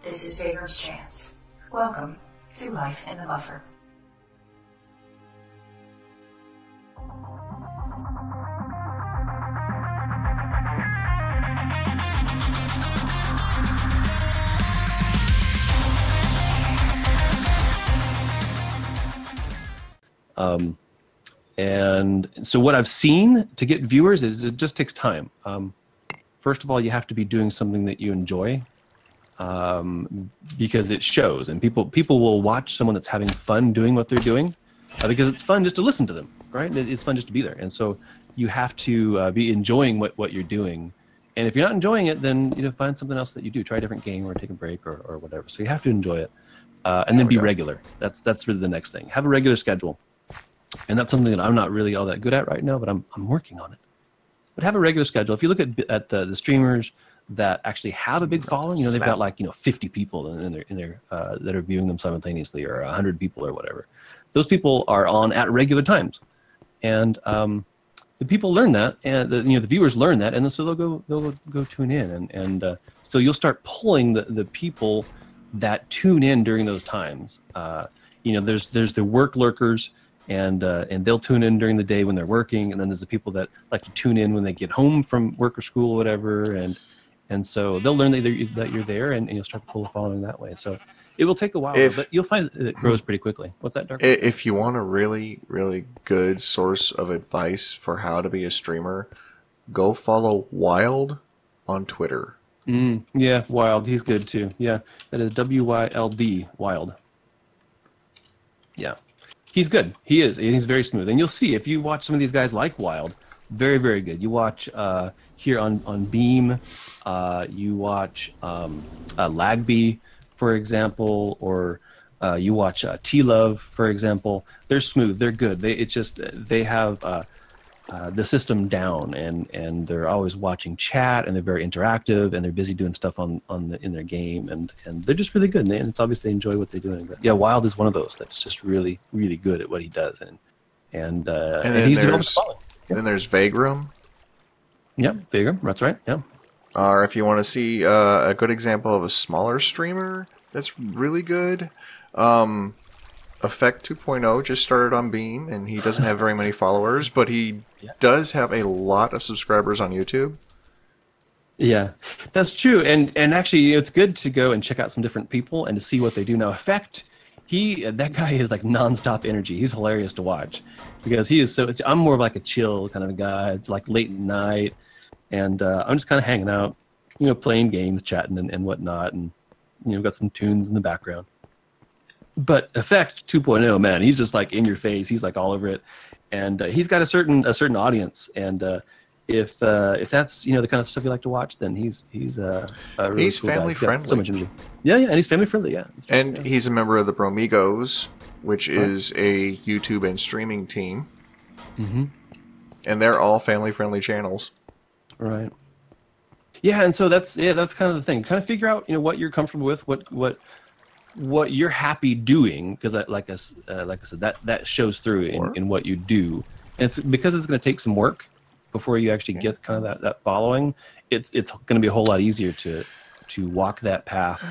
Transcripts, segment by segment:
This is Vaygrim's chance. Welcome to Life in the Buffer. And so what I've seen to get viewers is it just takes time. First of all, you have to be doing something that you enjoy, because it shows, and people will watch someone that's having fun doing what they're doing, because it's fun just to listen to them, right? It's fun just to be there, and so you have to be enjoying what you're doing. And if you're not enjoying it, then find something else that you do. Try a different game or take a break or whatever. So you have to enjoy it, and then be regular. That's really the next thing. Have a regular schedule. And that's something that I'm not really all that good at right now, but I'm working on it. But have a regular schedule. If you look at the streamers that actually have a big following, they've got like 50 people in their that are viewing them simultaneously, or 100 people or whatever. Those people are on at regular times, and the people learn that, and the viewers learn that, and so they'll go tune in, and so you'll start pulling the people that tune in during those times. There's the work lurkers. And they'll tune in during the day when they're working, and then there's the people that like to tune in when they get home from work or school or whatever, and so they'll learn that you're there, and you'll start to pull a following that way. So it will take a while, but you'll find that it grows pretty quickly. What's that, Dark? If you want a really, really good source of advice for how to be a streamer, go follow Wild on Twitter. Yeah, Wild. He's good too. Yeah, that is WYLD, Wild. Yeah. He's good. He is. He's very smooth. And you'll see, if you watch some of these guys like Wild, very, very good. You watch here on Beam, you watch Lagby, for example, or you watch T-Love, for example. They're smooth. They're good. They have the system down, and they're always watching chat, and they're very interactive, and they're busy doing stuff in their game, and they're just really good, and it's obvious they enjoy what they're doing. But yeah, Wild is one of those that's just really, really good at what he does, and he's developed a following. Then there's Vaygrim. Yep, Vaygrim, that's right. Yeah. Or if you want to see a good example of a smaller streamer that's really good, Effect 2.0 just started on Beam, and he doesn't have very many followers, but he does have a lot of subscribers on YouTube. Yeah, that's true. And actually, it's good to go and check out some different people and to see what they do. Now, Effect, that guy is like nonstop energy. He's hilarious to watch because he is I'm more of like a chill kind of a guy. It's like late at night, and I'm just kind of hanging out, playing games, chatting and whatnot, and got some tunes in the background. But Effect 2.0, man, he's just like in your face. He's like all over it, and he's got a certain audience. And if that's the kind of stuff you like to watch, then he's a really he's cool family guy. friendly. So much energy. Yeah, and he's family friendly. Yeah, and he's a member of the Bromigos, which is a YouTube and streaming team. Mm-hmm. And they're all family friendly channels. Right. Yeah, and so that's kind of the thing. Kind of figure out what you're comfortable with, what you're happy doing, because like I said, that shows through in what you do. And it's because it's going to take some work before you actually get kind of that following. It's going to be a whole lot easier to walk that path,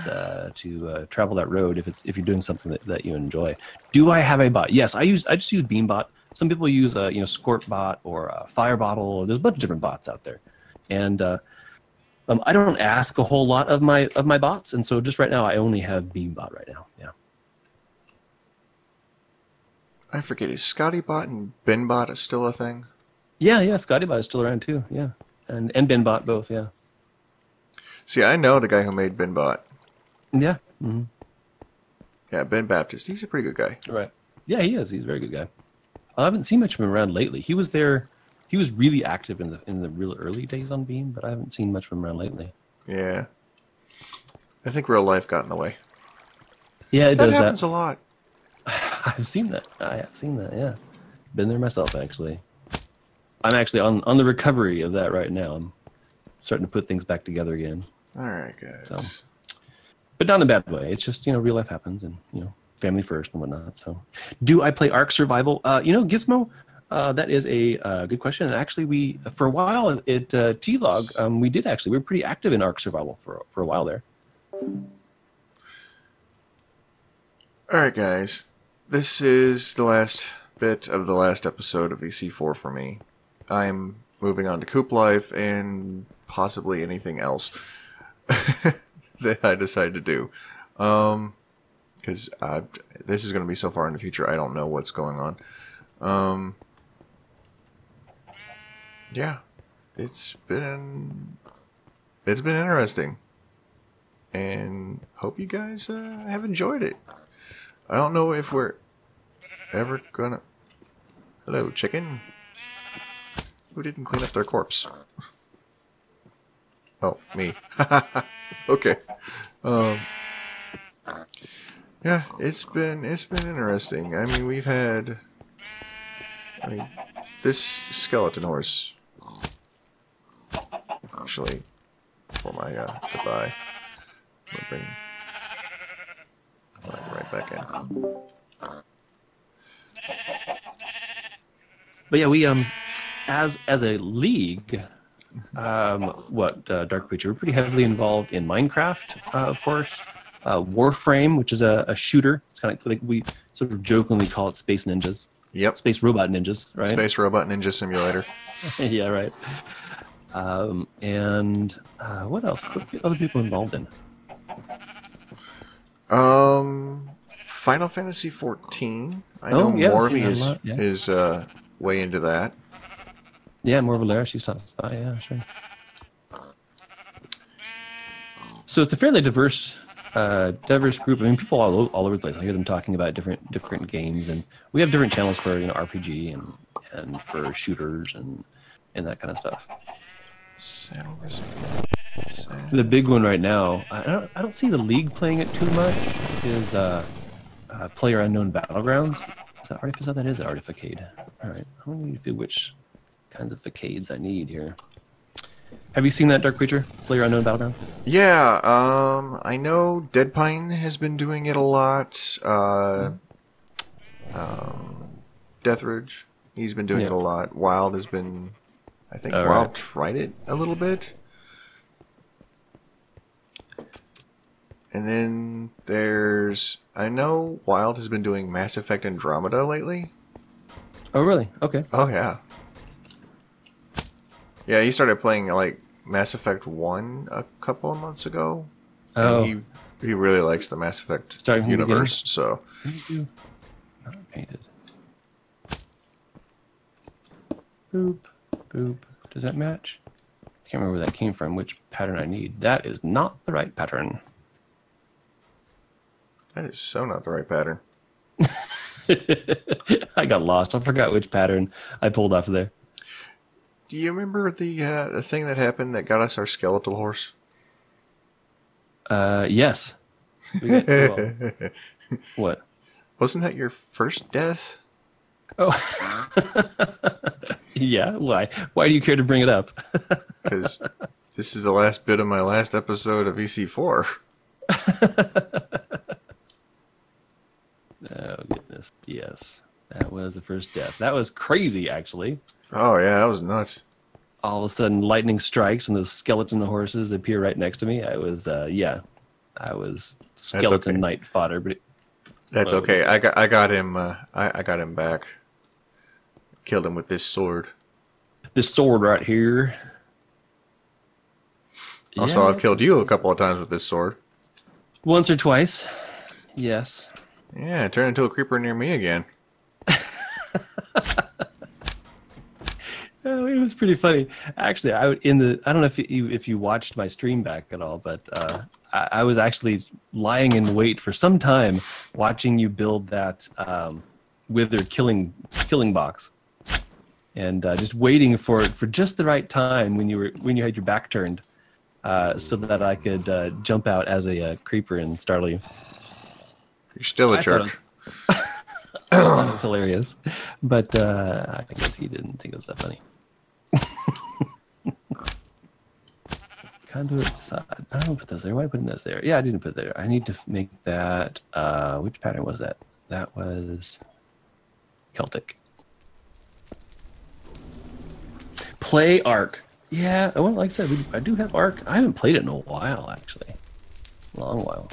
to travel that road if you're doing something that you enjoy. Do I have a bot? Yes, I just use Beambot. Some people use Squirtbot or Firebottle. There's a bunch of different bots out there, and I don't ask a whole lot of my bots, and so just right now I only have Beambot right now. Yeah. I forget, is ScottyBot and BenBot still a thing? Yeah, Scottybot is still around too. Yeah, and BenBot both. Yeah. See, I know the guy who made BenBot. Yeah. Mm-hmm. Yeah, Ben Baptist. He's a pretty good guy. Right. Yeah, he is. He's a very good guy. I haven't seen much of him around lately. He was there. He was really active in the real early days on Beam, but I haven't seen much from him around lately. Yeah. I think real life got in the way. Yeah, it does that. That happens a lot. I've seen that. I have seen that, yeah. Been there myself, actually. I'm actually on the recovery of that right now. I'm starting to put things back together again. All right, guys. So, but not in a bad way. It's just, real life happens, and, family first and whatnot. So, do I play Ark Survival? Gizmo, that is a good question. And actually, we, for a while at T-Log, we were pretty active in Ark Survival for a while there. Alright, guys. This is the last bit of the last episode of EC4 for me. I'm moving on to Coop Life and possibly anything else that I decide to do. Because this is going to be so far in the future, I don't know what's going on. Yeah, it's been interesting, and hope you guys have enjoyed it. I don't know if we're ever gonna... Hello, chicken. Who didn't clean up their corpse? Oh, me. Okay. Yeah, it's been interesting. I mean, we've had... this skeleton horse... Actually, for my goodbye, I'm gonna bring right back in. But yeah, we as a league, Dark Preacher, we're pretty heavily involved in Minecraft, of course. Warframe, which is a shooter. It's kind of like we sort of jokingly call it Space Ninjas. Yep. Space Robot Ninjas, right? Space Robot Ninja Simulator. Yeah, right. And what else? What are other people involved in? Final Fantasy 14. I know Morvy is way into that. Yeah, more Valera, she's talking about. Yeah, sure. So it's a fairly diverse group. I mean, people all over the place. I hear them talking about different games, and we have different channels for RPG and for shooters and that kind of stuff. The big one right now, I don't see the league playing it too much, is Player Unknown Battlegrounds. Is that Artifice? That is Artificade. All right, I'm going to see which kinds of facades I need here. Have you seen that, Dark Creature? Player Unknown Battleground? Yeah, I know Deadpine has been doing it a lot. Deathridge, he's been doing it a lot. Wild has been... I think Wild tried it a little bit. And then there's... I know Wild has been doing Mass Effect Andromeda lately. Oh, really? Okay. Oh, yeah. Yeah, he started playing, like, Mass Effect 1 a couple of months ago. Oh. And he really likes the Mass Effect universe, so... Not painted. Boop. Boop. Does that match? I can't remember where that came from, which pattern I need. That is not the right pattern. That is so not the right pattern. I got lost. I forgot which pattern I pulled off of there. Do you remember the thing that happened that got us our skeletal horse? Yes. What? Wasn't that your first death? Oh. Yeah, why? Why do you care to bring it up? Because this is the last bit of my last episode of EC4. Oh, goodness. Yes. That was the first death. That was crazy, actually. Oh, yeah, that was nuts. All of a sudden, lightning strikes and those skeleton horses appear right next to me. I was skeleton knight fodder. But that's okay. I got him. I got him back. Killed him with this sword. This sword right here. Also, I've killed you a couple of times with this sword. Once or twice. Yes. Yeah, it turned into a creeper near me again. Oh, it was pretty funny. Actually, I don't know if you watched my stream back at all, but I was actually lying in wait for some time watching you build that withered killing box, and just waiting for it for just the right time when you had your back turned, so that I could jump out as a creeper and startle you. You're still a jerk. That was hilarious, but I guess he didn't think it was that funny. Conduit facade. I don't put those there. Why am I putting those there? Yeah, I didn't put it there. I need to make that. Which pattern was that? That was Celtic. Play Arc. Yeah, well, like I said, I do have Arc. I haven't played it in a while, actually. Long while.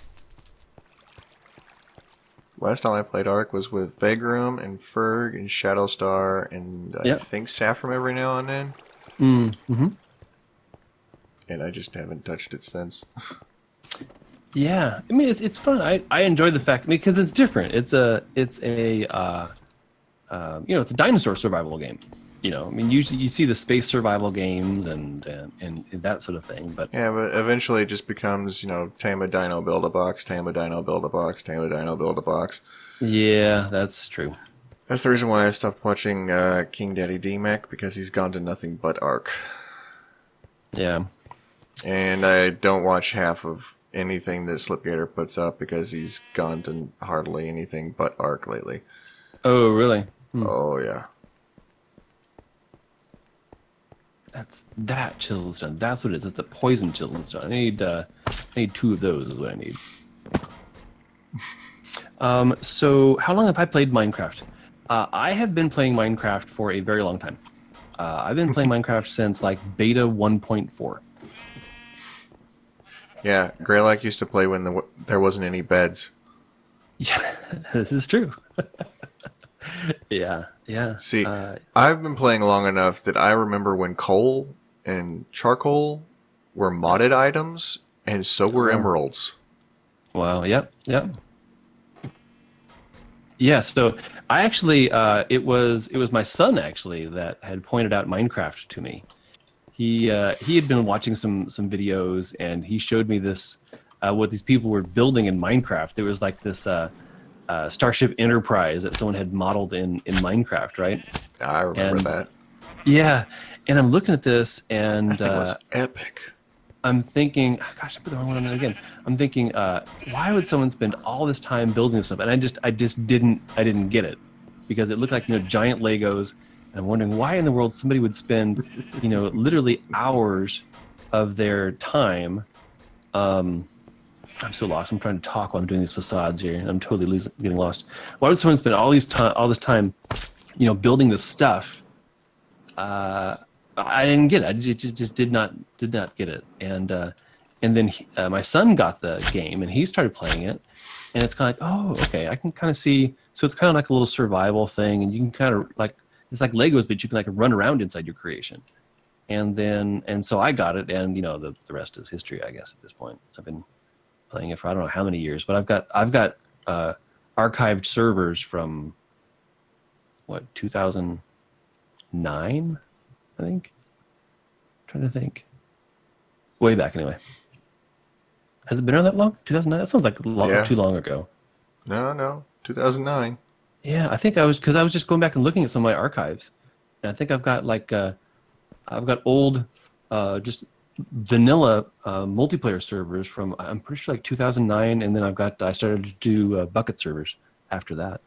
last time I played Ark was with Vaygrim and Ferg and Shadowstar and I think Saffron every now and then. Mm-hmm. And I just haven't touched it since. Yeah, I mean it's fun. I enjoy the fact because it's different. It's a it's a dinosaur survival game. I mean usually you see the space survival games and that sort of thing. But yeah, but eventually it just becomes tame a dino, build a box, tame a dino, build a box, tame a dino, build a box. Yeah, that's true. That's the reason why I stopped watching King Daddy D-Mac because he's gone to nothing but Ark. Yeah, and I don't watch half of anything that Slipgator puts up because he's gone to hardly anything but Ark lately. Oh, really? Oh, yeah. That Chisel Stone. That's what it is. It's the poison Chisel Stone. I need 2 of those is what I need. So how long have I played Minecraft? I have been playing Minecraft for a very long time. I've been playing Minecraft since like beta 1.4. Yeah, Greylock used to play when there wasn't any beds. Yeah, this is true. Yeah. See, I've been playing long enough that I remember when coal and charcoal were modded items, and so were emeralds. Wow, yep. Yeah, so I actually, it was my son actually that had pointed out Minecraft to me. He had been watching some videos, and he showed me this what these people were building in Minecraft. There was like this Starship Enterprise that someone had modeled in Minecraft, right? I remember that. Yeah, and I'm looking at this, and that was epic. I'm thinking, gosh, I put the wrong one on again. I'm thinking, why would someone spend all this time building this stuff? And I just didn't get it because it looked like giant Legos. And I'm wondering why in the world somebody would spend literally hours of their time. I'm so lost. I'm trying to talk while I'm doing these facades here, and I'm totally getting lost. Why would someone spend all this time, building this stuff? I didn't get it. I just did not get it. And then my son got the game, and he started playing it, and it's kind of like, oh, okay, I can kind of see. So it's kind of like a little survival thing, and you can kind of like it's like Legos, but you can like run around inside your creation. And so I got it, and the rest is history, I guess. At this point, I've been playing it for I don't know how many years, but I've got archived servers from 2009, I think. I'm trying to think. Way back, anyway. Has it been around that long? 2009? That sounds like too long ago. No, 2009. Yeah, I think I was just going back and looking at some of my archives, and I think I've got old just vanilla multiplayer servers from I'm pretty sure like 2009, and then I started to do bucket servers after that.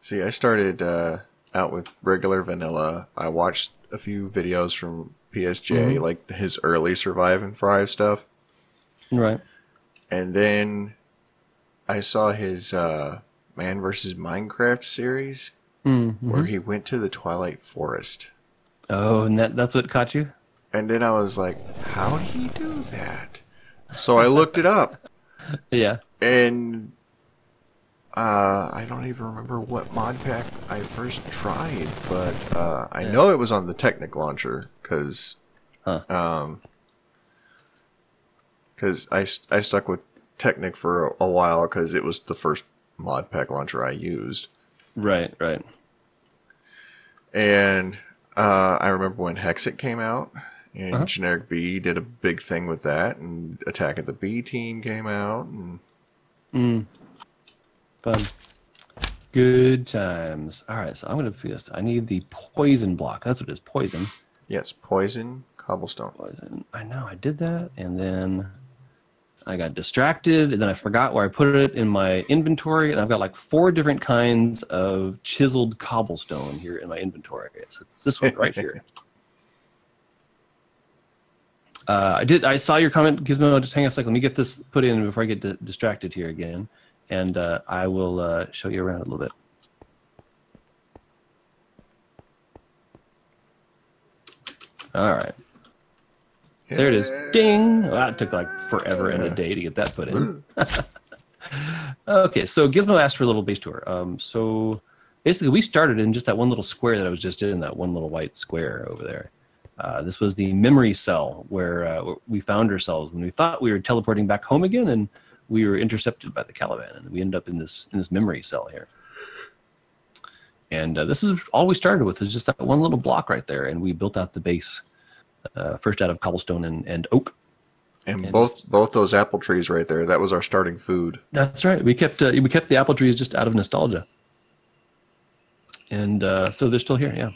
See, I started out with regular vanilla. I watched a few videos from PSJ, like his early Survive and Thrive stuff. Right. And then I saw his Man vs. Minecraft series where he went to the Twilight Forest. Oh, and that's what caught you? And then I was like, how did he do that? So I looked it up. Yeah. And I don't even remember what mod pack I first tried, but I know it was on the Technic launcher because I stuck with Technic for a while because it was the first mod pack launcher I used. Right. And I remember when Hexit came out, and Generic B did a big thing with that, and Attack of the B Team came out. And fun. Good times. All right, so I'm going to do this. I need the poison block. That's what it is, poison. Yes, poison, cobblestone. Poison. I know, I did that, and then I got distracted, and then I forgot where I put it in my inventory, and I've got like 4 different kinds of chiseled cobblestone here in my inventory. So it's this one right here. I saw your comment, Gizmo. Just hang on a second. Let me get this put in before I get distracted here again, and I will show you around a little bit. All right. There it is. Ding! Well, that took like forever and a day to get that put in. Okay, so Gizmo asked for a little base tour. So basically, we started in just that one little square that I was just in, that one little white square over there. This was the memory cell where we found ourselves when we thought we were teleporting back home again, and we were intercepted by the Caliban, and we ended up in this memory cell here. And this is all we started with, is just that one little block right there, and we built out the base first out of cobblestone and oak. And both those apple trees right there, that was our starting food. That's right. We kept the apple trees just out of nostalgia. And so they're still here, yeah.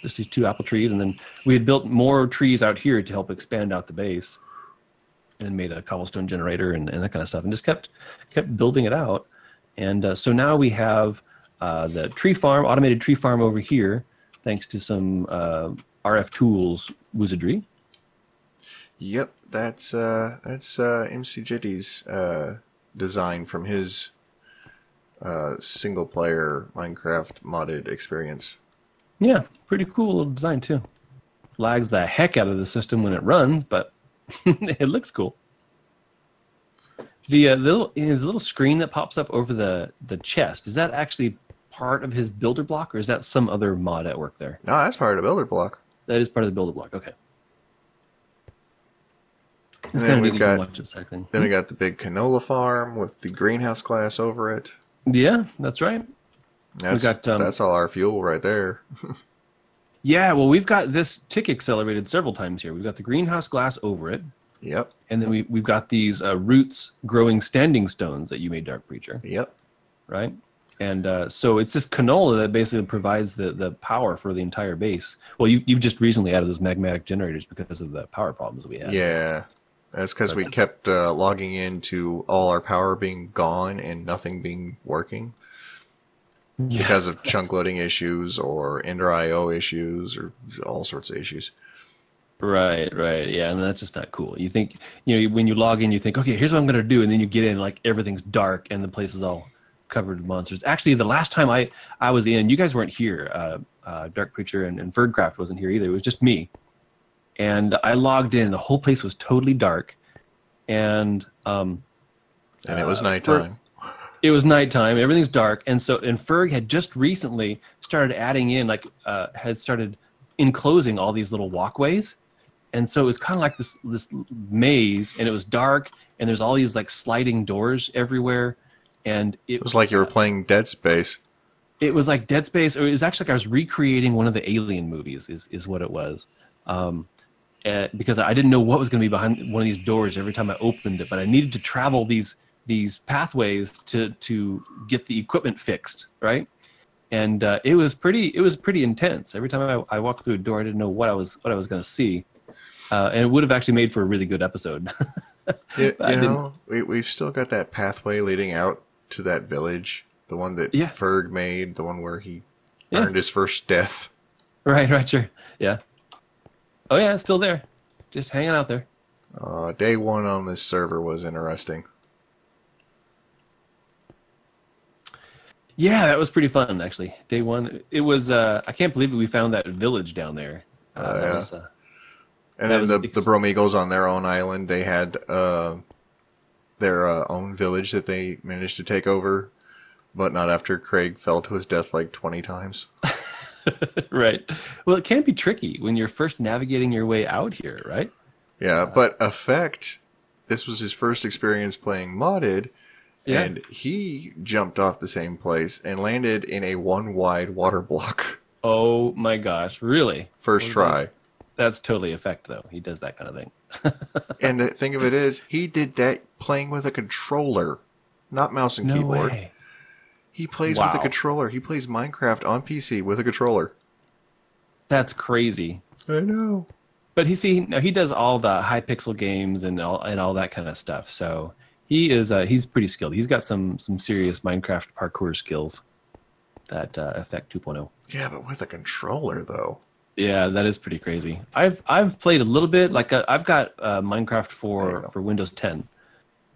Just these 2 apple trees, and then we had built more trees out here to help expand out the base, and made a cobblestone generator and that kind of stuff, and just kept building it out. And so now we have the tree farm, automated tree farm over here, thanks to some RF Tools wizardry. Yep, that's MC Jitty's design from his single-player Minecraft modded experience. Yeah, pretty cool little design too. Lags the heck out of the system when it runs, but it looks cool. The little screen that pops up over the chest, is that actually part of his builder block, or is that some other mod at work there? No, that's part of the builder block. That is part of the builder block. Okay. And then we got the big canola farm with the greenhouse glass over it. Yeah, that's right. That's all our fuel right there. Yeah, well, we've got this tick accelerated several times here. We've got the greenhouse glass over it. Yep. And then we've got these roots growing standing stones that you made, Dark Preacher. Yep. Right? And so it's this canola that basically provides the power for the entire base. Well, you've just recently added those magmatic generators because of the power problems we had. Yeah. That's because we kept logging into all our power being gone and nothing being working. Yeah. Because of chunk loading issues or Ender IO issues or all sorts of issues. Right, yeah, and that's just not cool. You think, when you log in, you think, okay, here's what I'm going to do, and then you get in, like, everything's dark and the place is all covered with monsters. Actually, the last time I was in, you guys weren't here. Dark Preacher and Ferdcraft wasn't here either. It was just me. And I logged in, the whole place was totally dark, and it was nighttime. It was nighttime. Everything's dark, and Ferg had just recently started adding in, had started enclosing all these little walkways, and so it was kind of like this maze, and it was dark, and there's all these like sliding doors everywhere, and it was like you were playing Dead Space. It was like Dead Space, or it was actually like I was recreating one of the Alien movies. Is what it was, because I didn't know what was going to be behind one of these doors every time I opened it, but I needed to travel these pathways to get the equipment fixed, right? And it was pretty intense. Every time I walked through a door, I didn't know what I was going to see, and it would have actually made for a really good episode. We've still got that pathway leading out to that village, the one that Ferg made, the one where he earned his first death. Right, sure, yeah. Oh yeah, it's still there, just hanging out there. Day one on this server was interesting. Yeah, that was pretty fun, actually. Day one. It was, I can't believe that we found that village down there. And then the Bromigos on their own island, they had their own village that they managed to take over, but not after Craig fell to his death like 20 times. Right. Well, it can be tricky when you're first navigating your way out here, right? Yeah, but Effect, this was his first experience playing modded, and he jumped off the same place and landed in a one-wide water block. Oh my gosh, really? First try. That's totally Effect, though. He does that kind of thing. And the thing of it is, he did that playing with a controller, not mouse and keyboard. Way. He plays with a controller. He plays Minecraft on PC with a controller. That's crazy. I know. But he does all the high pixel games and all that kind of stuff. So he's pretty skilled. He's got some serious Minecraft parkour skills. That Effect 2.0. Yeah, but with a controller though. Yeah, that is pretty crazy. I've played a little bit. Like I've got Minecraft for Windows 10,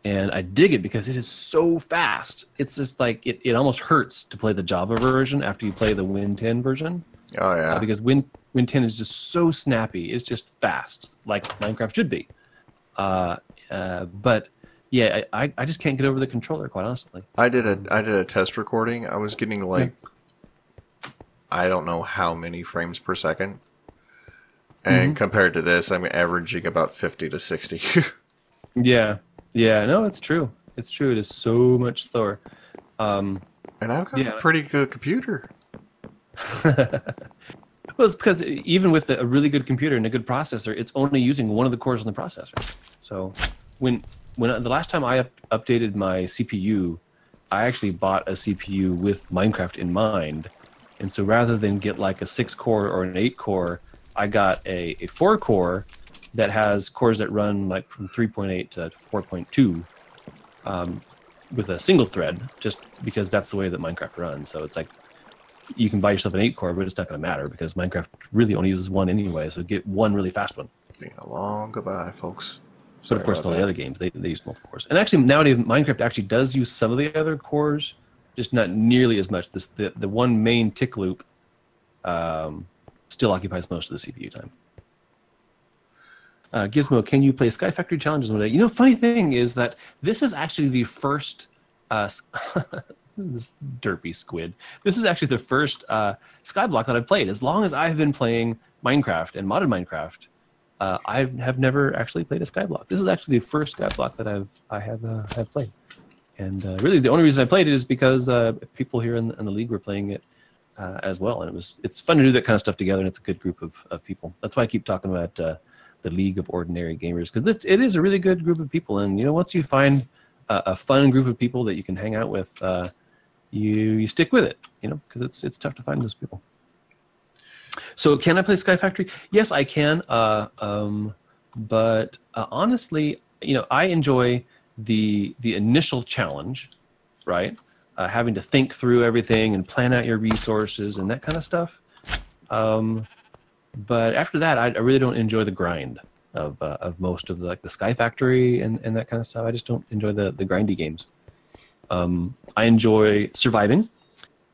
and I dig it because it is so fast. It's just like it almost hurts to play the Java version after you play the Win 10 version. Oh yeah, because Win 10 is just so snappy. It's just fast, like Minecraft should be. But Yeah, I just can't get over the controller, quite honestly. I did a test recording. I was getting like I don't know how many frames per second. And compared to this, I'm averaging about 50 to 60. Yeah. No, it's true. It's true. It is so much slower. And I've got a pretty good computer. Well, it's because even with a really good computer and a good processor, it's only using one of the cores in the processor. So when the last time I updated my CPU, I actually bought a CPU with Minecraft in mind. And so rather than get like a 6-core or an 8-core, I got a 4-core that has cores that run like from 3.8 to 4.2 with a single thread, just because that's the way that Minecraft runs. So it's like you can buy yourself an 8-core, but it's not going to matter because Minecraft really only uses one anyway. So get one really fast one. Being a long goodbye, folks. But of course, all the other games, they use multiple cores. And actually, nowadays, Minecraft actually does use some of the other cores, just not nearly as much. The one main tick loop still occupies most of the CPU time. Gizmo, can you play Sky Factory challenges one day? You know, funny thing is that this is actually the first... this derpy squid. This is actually the first skyblock that I've played. As long as I've been playing Minecraft and modded Minecraft, I have never actually played a skyblock. This is actually the first skyblock that I have played. And really, the only reason I played it is because people here in the league were playing it as well, and it's fun to do that kind of stuff together, and it's a good group of people. That's why I keep talking about the League of Ordinary Gamers, because it is a really good group of people, and you know, once you find a fun group of people that you can hang out with, you stick with it, you know, because it's tough to find those people. So can I play Sky Factory? Yes, I can. But honestly, you know, I enjoy the initial challenge, right? Having to think through everything and plan out your resources and that kind of stuff. But after that, I really don't enjoy the grind of most of the Sky Factory and that kind of stuff. I just don't enjoy the grindy games. I enjoy surviving.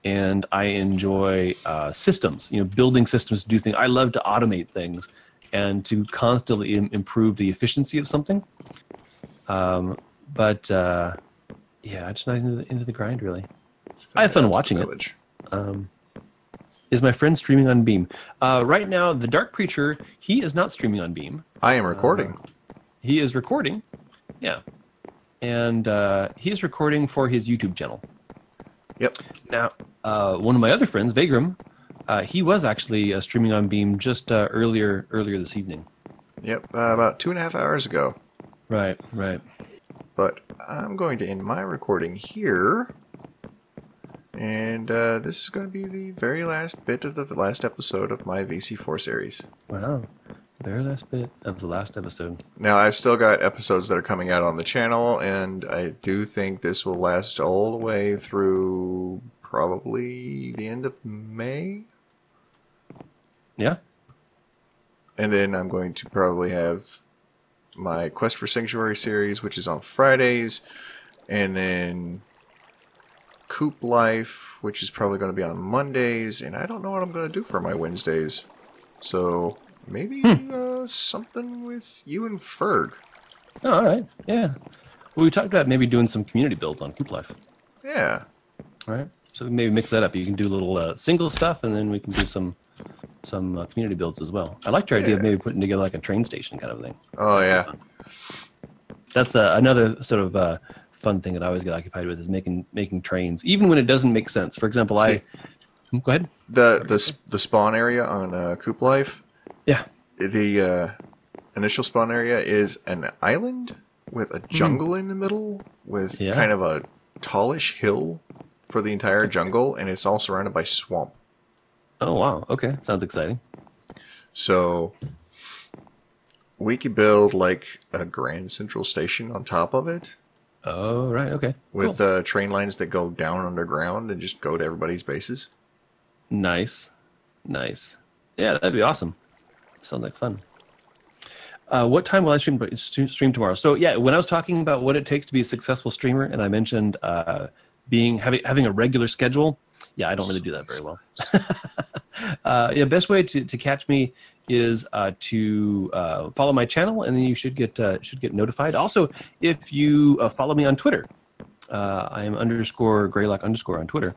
And I enjoy systems, you know, building systems to do things. I love to automate things and to constantly improve the efficiency of something. Yeah, I'm just not into the grind, really. I have fun watching it. Is my friend streaming on Beam? Right now, the Dark Preacher, he is not streaming on Beam. I am recording. He is recording, yeah. And he is recording for his YouTube channel. Yep. Now, one of my other friends, Vaygrim, he was actually streaming on Beam just earlier this evening. Yep, about 2.5 hours ago. Right. But I'm going to end my recording here. And this is going to be the very last bit of the last episode of my VC4 series. Wow. Very last bit of the last episode. Now, I've still got episodes that are coming out on the channel, and I do think this will last all the way through probably the end of May. Yeah. And then I'm going to probably have my Quest for Sanctuary series, which is on Fridays, and then Coop Life, which is probably going to be on Mondays, and I don't know what I'm going to do for my Wednesdays. So... maybe something with you and Ferg. Oh, all right. Yeah. Well, we talked about maybe doing some community builds on Coop Life. Yeah. All right. So maybe mix that up. You can do a little single stuff, and then we can do some community builds as well. I liked your idea of maybe putting together like a train station kind of thing. Oh, yeah. That's another sort of fun thing that I always get occupied with is making trains, even when it doesn't make sense. For example, go ahead. The spawn area on Coop Life. Yeah. The initial spawn area is an island with a jungle in the middle with kind of a tallish hill for the entire jungle, and it's all surrounded by swamp. Oh, wow. Okay. Sounds exciting. So we could build like a grand central station on top of it. Oh, right. Okay. With train lines that go down underground and just go to everybody's bases. Nice. Yeah, that'd be awesome. Sounds like fun. What time will I stream tomorrow? So yeah, when I was talking about what it takes to be a successful streamer, and I mentioned having a regular schedule. Yeah, I don't really do that very well. Best way to catch me is to follow my channel, and then you should get notified. Also, if you follow me on Twitter, I am _Greylock_ on Twitter.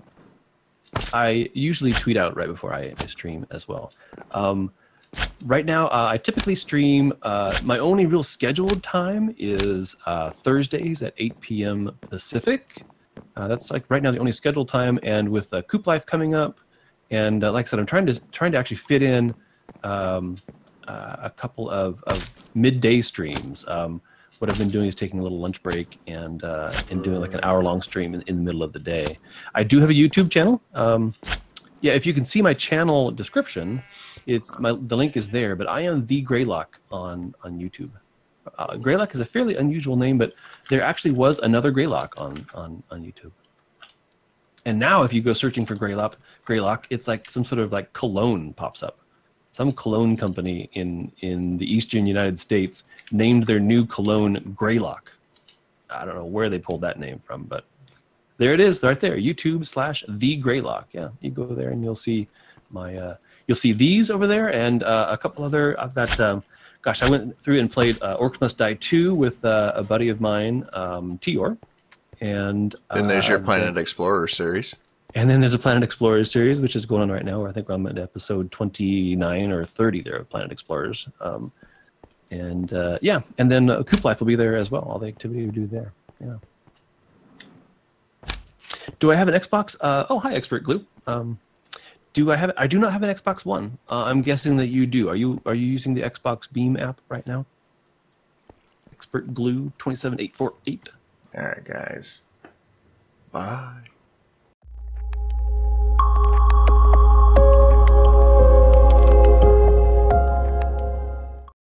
I usually tweet out right before I stream as well. Right now, I typically stream. My only real scheduled time is Thursdays at 8 p.m. Pacific. That's like right now the only scheduled time. And with Coop Life coming up, and like I said, I'm trying to actually fit in a couple of midday streams. What I've been doing is taking a little lunch break and doing like an hour-long stream in the middle of the day. I do have a YouTube channel. Yeah, if you can see my channel description, the link is there. But I am the Greylock on YouTube. Greylock is a fairly unusual name, but there actually was another Greylock on YouTube. And now, if you go searching for Greylock, it's like some sort of like cologne pops up. Some cologne company in the eastern United States named their new cologne Greylock. I don't know where they pulled that name from, but there it is, right there. YouTube/the Greylock. Yeah, you go there and you'll see you'll see these over there and a couple other. I've got. I went through and played Orcs Must Die 2 with a buddy of mine, Tior, and then there's your Planet Explorer series. And then there's a Planet Explorers series, which is going on right now. Where I think I'm at episode 29 or 30 there of Planet Explorers. And then Coop Life will be there as well. All the activity we do there. Yeah. Do I have an Xbox? Oh, hi, Expert Glue. Do I have? I do not have an Xbox One. I'm guessing that you do. Are you using the Xbox Beam app right now? Expert Glue 27848. All right, guys. Bye.